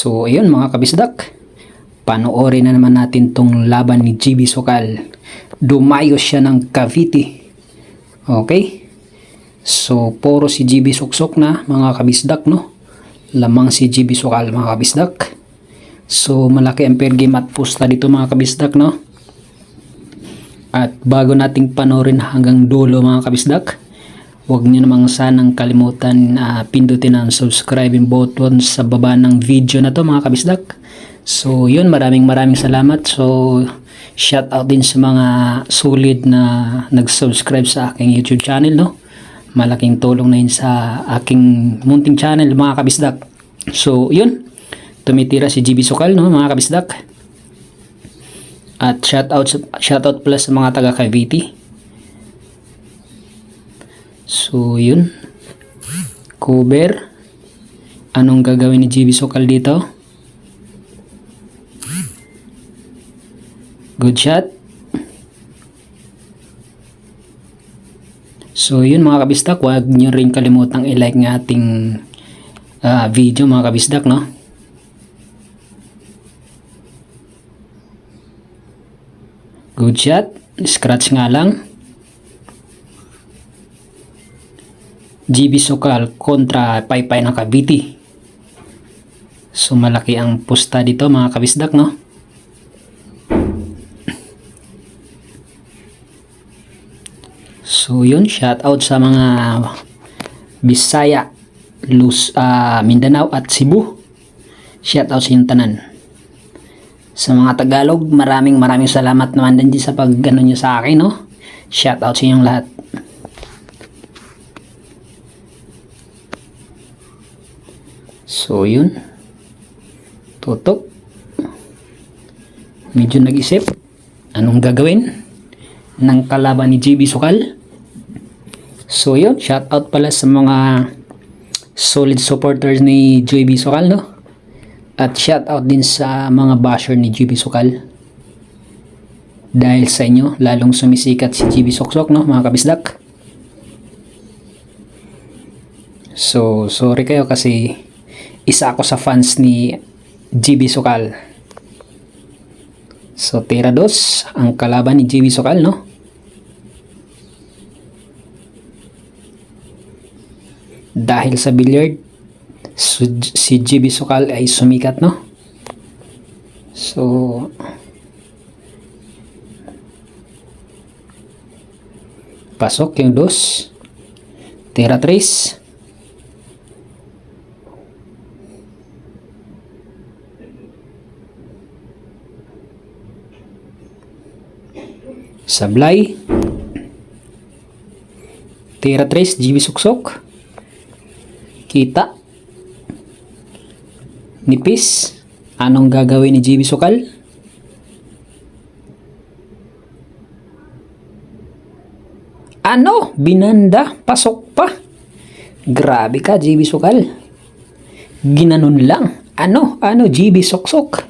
So ayun mga kabisdak, panoorin na naman natin tong laban ni GB Sokal. Dumayo siya ng Cavite. Okay? So puro si GB Soksok na mga kabisdak, no? Lamang si GB Sokal mga kabisdak. So malaki ang fair game at pusta dito mga kabisdak, no? At bago nating panoorin hanggang dulo mga kabisdak, huwag nyo namang sanang kalimutan pindutin ang subscribing button sa baba ng video na to mga kabisdak. So yun, maraming salamat. So shout out din sa mga solid na nag-subscribe sa aking YouTube channel, no? Malaking tulong na yun sa aking munting channel mga kabisdak. So yun, tumitira si GB Sokal, no mga kabisdak. At shout out pala sa mga taga Cavite. So yun, cover. Anong gagawin ni GB Sokal dito? Good shot. So yun mga kabisdak, huwag nyo rin kalimutang i-like ng ating video mga kabisdak, no? Good shot. Scratch nga lang. GB Sokal kontra Paypay ng Cavite. So malaki ang pusta dito mga kabisdak, no? So yun, shout out sa mga Bisaya, Mindanao at Cebu. Shout out sa inyong tanan. Sa mga Tagalog, maraming salamat naman din sa pag-gano nyo sa akin, no? Shout out sa inyong lahat. So yun, tutok. Medyo nag-isip anong gagawin ng kalaban ni GB Sokal. So yun, shout out pala sa mga solid supporters ni GB Sokal, no? At shout out din sa mga basher ni GB Sokal. Dahil sa inyo, lalong sumisikat si GB Soksok, no mga kabisdak. So sorry kayo kasi isa ako sa fans ni GB Sokal. So tira dos ang kalaban ni GB Sokal, no? Dahil sa billiard, si GB Sokal ay sumikat, no? So pasok yung dos. Tira tres. Sablay. Tira tres, GB Soksok. Kita. Nipis. Anong gagawin ni GB Sokal? Ano? Binanda. Pasok pa. Grabe ka, GB Sokal. Ginanon lang. Ano GB Soksok?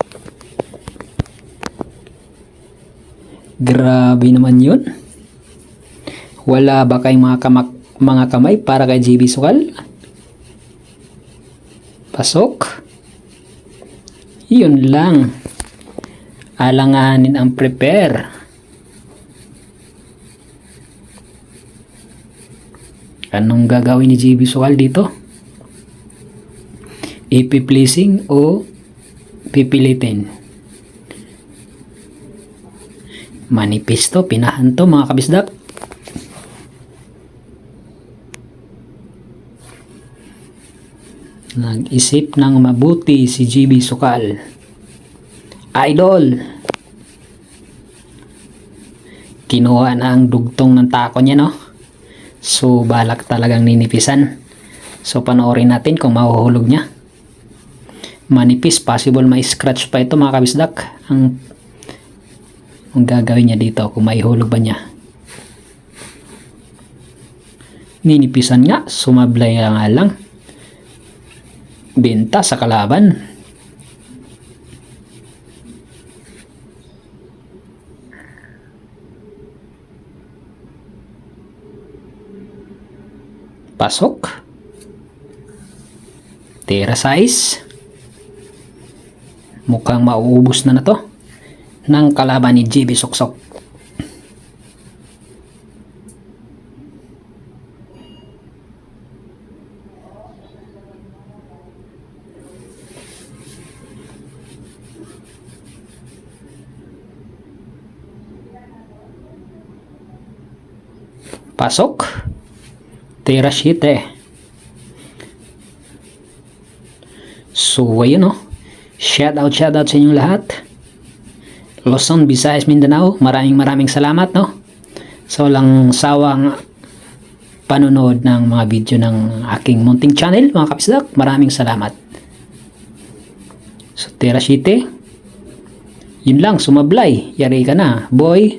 Grabe naman yun. Wala ba kayong mga kamay para kay GB Sokal? Pasok. Yun lang. Alanganin ang prepare. Anong gagawin ni GB Sokal dito? Ipi-pleasing o pipilitin? Manipis to, pinahan to mga kabisdak. Nag-isip ng mabuti si GB Sokal. Idol. Kinuha na ang dugtong ng tako niya, no? So balak talagang ninipisan. So panoorin natin kung mahuhulog niya. Manipis, possible may scratch pa ito mga kabisdak. Ang gagawin niya dito kung maihulog ba niya. Ninipisan nga, sumablay nga lang. Benta sa kalaban. Pasok. Tira size. Mukhang mauubos na to ng kalaban ni JB Suksok. Pasok. Tira 7. So, ayun o. Shout out sa inyong lahat. Luzon, Visayas, Mindanao. Maraming salamat, no? Sa walang sawang panonood ng mga video ng aking munting channel, mga kapisdak. Maraming salamat. So, tira 7. Yun lang, sumablay. Yari ka na, boy.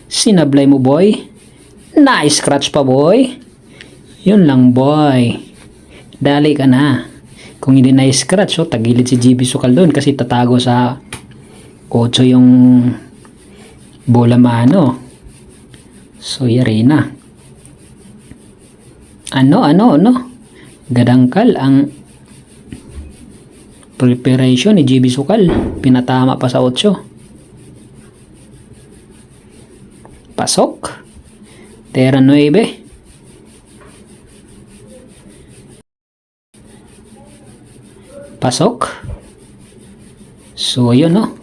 Sinablay mo, boy. Nice scratch pa, boy. Yun lang, boy. Dali ka na. Kung hindi na scratch, so tagilid si JB Sukal doon kasi tatago sa 8 yung bola mano. So, yari na. Ano? Gadangkal ang preparation ni JB Sukal. Pinatama pa sa 8. Pasok. Tera 9. Pasok. So, yun, no?